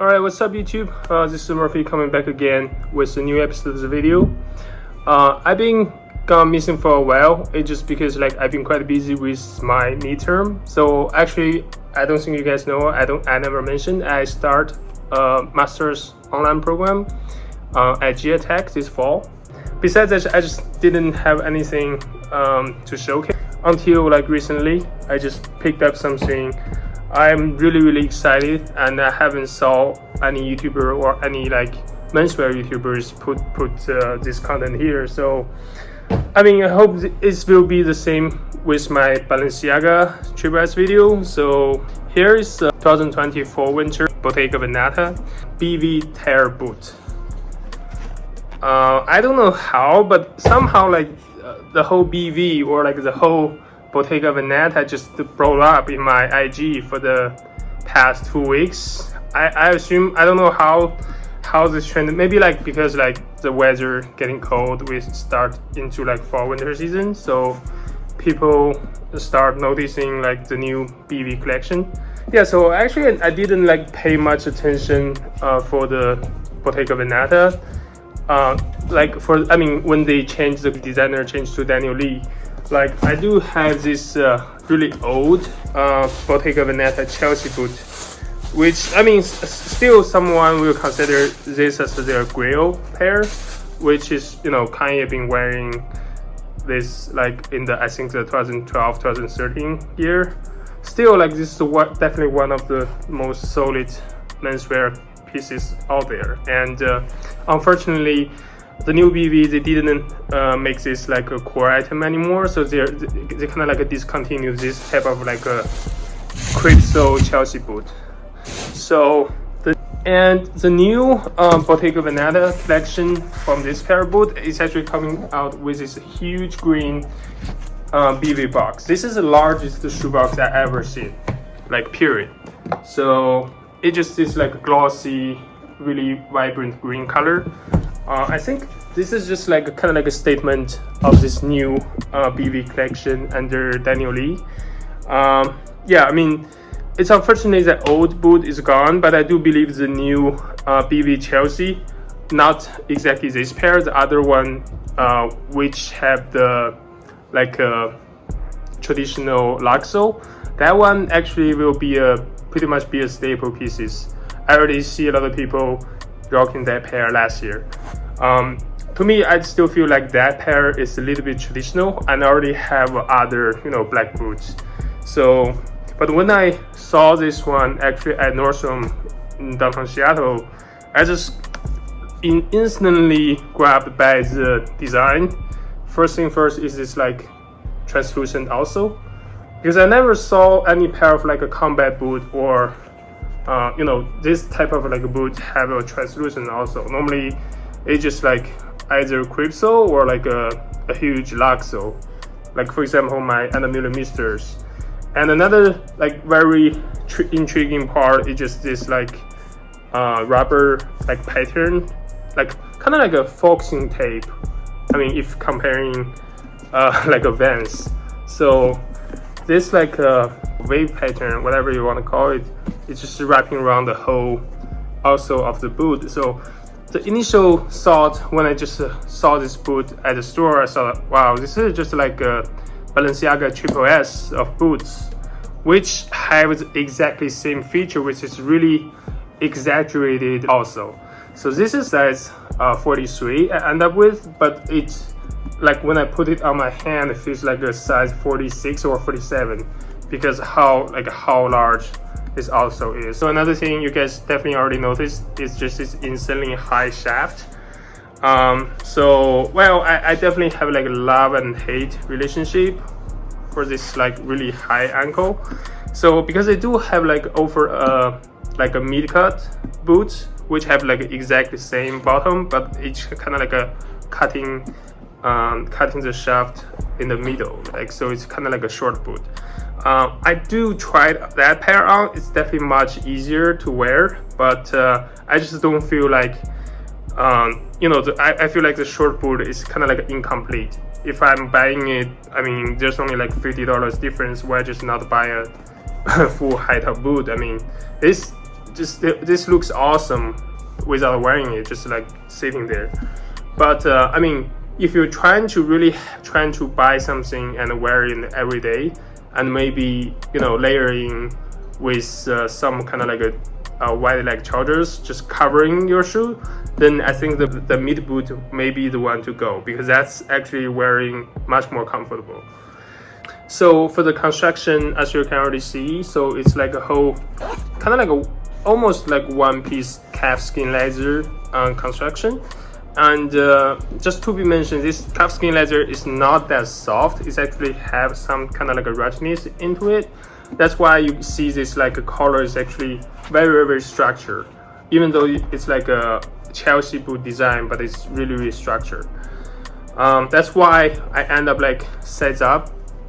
Alright, what's up YouTube? This is Murphy coming back again with a new episode of the video. I've been gone missing for a while. It's just because I've been quite busy with my midterm. So actually, I don't think you guys know, I never mentioned I start a master's online program at Tech this fall. Besides that, I just didn't have anything to showcase until recently. I just picked up something. I'm really excited, and I haven't saw any YouTuber or any menswear YouTubers put this content here. So I mean, I hope it will be the same with my Balenciaga Triple S video. So here is the 2024 winter Bottega Veneta BV tear boot. I don't know how, but somehow the whole BV or the whole Bottega Veneta just brought up in my IG for the past 2 weeks. I assume, I don't know how this trend, maybe because the weather getting cold, we start into fall winter season, so people start noticing the new BV collection. Yeah, so actually I didn't pay much attention for the Bottega Veneta. When they changed, the designer changed to Daniel Lee. I do have this really old Bottega Veneta Chelsea boot, which I mean still someone will consider this as their grail pair, which is Kanye been wearing this in the, I think, the 2012-2013 year. Still this is definitely one of the most solid menswear pieces out there, and unfortunately the new BV, they didn't make this a core item anymore, so they kind of discontinued this type of a crypto Chelsea boot. So the new Bottega Veneta collection from this pair of boot is actually coming out with this huge green BV box. This is the largest shoebox I ever seen, period. So it just is a glossy, really vibrant green color. I think this is just kind of a statement of this new BV collection under Daniel Lee. Yeah, I mean, it's unfortunate that old boot is gone, but I do believe the new BV Chelsea, not exactly this pair, the other one, which have the traditional Luxo, that one actually will be pretty much be a staple pieces. I already see a lot of people rocking that pair last year. To me, I still feel that pair is a little bit traditional, and I already have other black boots. So but when I saw this one actually at Nordstrom in downtown Seattle, I just instantly grabbed by the design. First thing first is this translucent also, because I never saw any pair of a combat boot or this type of a boot have a translucent also. Normally it's just either crypto or a huge Luxo, for example my Anna Misters. And another very intriguing part is just this rubber pattern, kind of a foxing tape. I mean, if comparing a Vans. So this wave pattern, whatever you want to call it, it's just wrapping around the whole also of the boot. So the initial thought when I just saw this boot at the store, I thought, wow, this is just a Balenciaga Triple S of boots, which have the exactly same feature, which is really exaggerated also. So this is size 43 I end up with, but it's when I put it on my hand, it feels like a size 46 or 47 because how large this also is. So another thing you guys definitely already noticed is just this insanely high shaft. So well, I definitely have a love and hate relationship for this really high ankle. So because I do have over a mid-cut boot, which have exactly same bottom, but it's kind of a cutting the shaft in the middle, so it's kind of a short boot. I do try that pair on. It's definitely much easier to wear, but I just don't feel I feel the short boot is kind of incomplete. If I'm buying it, I mean, there's only $50 difference. Why just not buy a full high top boot? I mean, this just this looks awesome without wearing it, just like sitting there. But I mean, if you're trying to buy something and wear it every day, and maybe layering with some kind of like a wide leg trousers just covering your shoe, then I think the mid boot may be the one to go, because that's actually wearing much more comfortable. So for the construction, as you can already see, so it's like a whole kind of like almost like one piece calfskin leather construction. And just to be mentioned, this calfskin leather is not that soft. It's actually have some kind of like a roughness into it. That's why you see this like a collar is actually very structured, even though it's like a Chelsea boot design, but it's really structured. That's why I end up like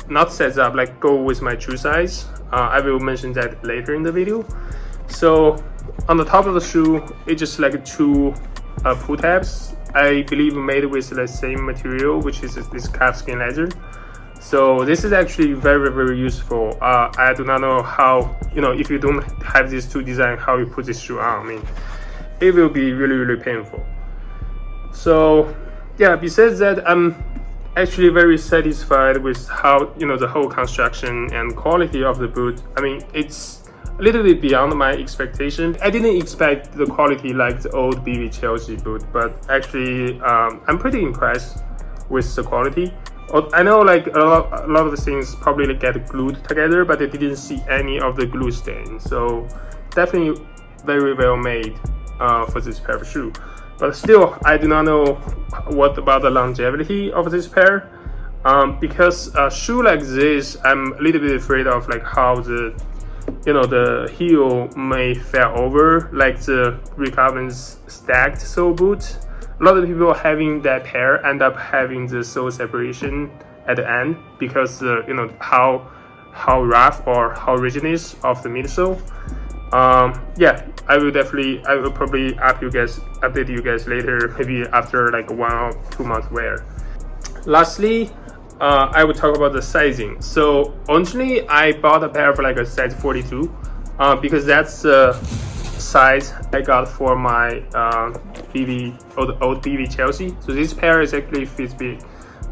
like go with my true size. I will mention that later in the video. So on the top of the shoe, it's just like two pull tabs, I believe made with the same material, which is this calfskin leather. So this is actually very useful. I do not know how, if you don't have these two designs, how you put this shoe on. I mean, it will be really painful. So yeah, besides that, I'm actually very satisfied with how the whole construction and quality of the boot. I mean, it's a little bit beyond my expectation. I didn't expect the quality like the old BB Chelsea boot, but actually I'm pretty impressed with the quality. I know like a lot of the things probably get glued together, but I didn't see any of the glue stain. So definitely very well made for this pair of shoe. But still, I do not know what about the longevity of this pair, because a shoe like this, I'm a little bit afraid of like how the heel may fall over, like the Rick Owens stacked sole boot. A lot of people having that pair end up having the sole separation at the end because how rough or how rigid is of the midsole. Yeah, I will probably update you guys later, maybe after like 1 or 2 months wear. Lastly, I will talk about the sizing. So originally I bought a pair for like a size 42 because that's the size I got for my old BB Chelsea. So this pair is actually fits big.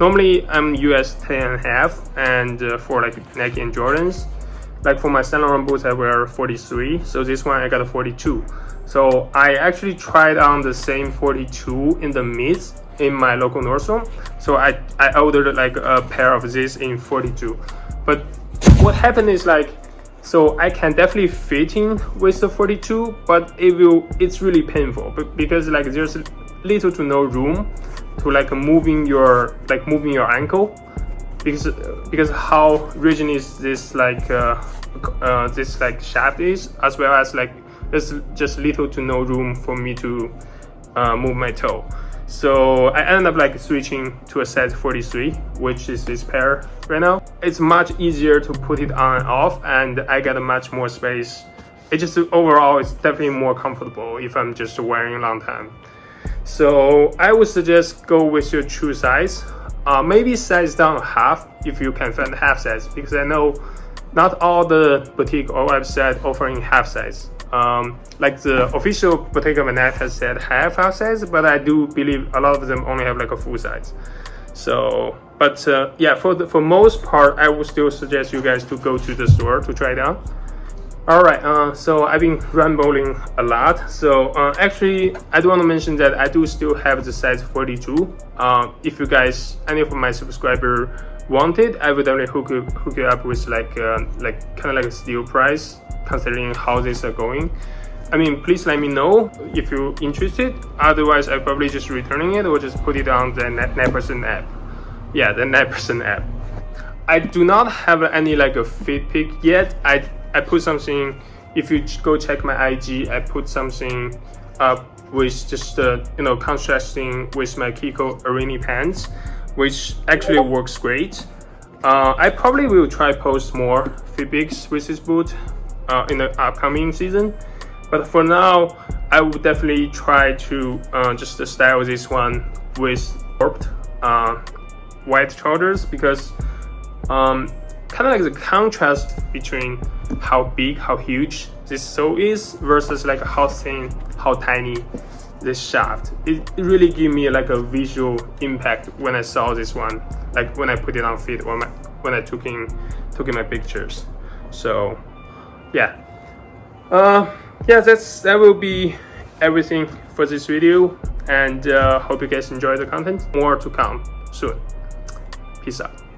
Normally I'm US 10.5, and for like Nike and Jordans, like for my Saint Laurent boots I wear 43, so this one I got a 42. So I actually tried on the same 42 in the mids in my local Nordstrom. So I ordered like a pair of this in 42. But what happened is like, so I can definitely fit in with the 42, but it's really painful because like there's little to no room to like moving your ankle, because how rigid is this like shaft is, as well as like there's just little to no room for me to move my toe. So I ended up like switching to a size 43, which is this pair right now. It's much easier to put it on and off, and I got a much more space. It just overall it's definitely more comfortable if I'm just wearing a long time. So I would suggest go with your true size. Maybe size down half if you can find half size, because I know not all the boutique or website offering half size. Like the official Bottega Veneta said half size, but I do believe a lot of them only have like a full size. So, but yeah, for most part, I would still suggest you guys to go to the store to try it out. Alright, so I've been rambling a lot. So actually, I do want to mention that I do still have the size 42. If you guys, any of my subscribers want it, I would definitely hook it up with like kind of like a steal price, considering how these are going. I mean, please let me know if you're interested. Otherwise, I'm probably just returning it or just put it on the 9% app. Yeah, the 9% app. I do not have any like a fit pick yet. I put something. If you go check my IG, I put something up with just contrasting with my Kiko Arini pants, which actually works great. I probably will try post more fit pics with this boot in the upcoming season, but for now I would definitely try to just style this one with warped white trousers, because kind of like the contrast between how big, how huge this sole is versus like how thin, how tiny this shaft. It really gave me like a visual impact when I saw this one, like when I put it on feet or when I took in my pictures. So yeah, yeah, that will be everything for this video, and hope you guys enjoy the content. More to come soon. Peace out.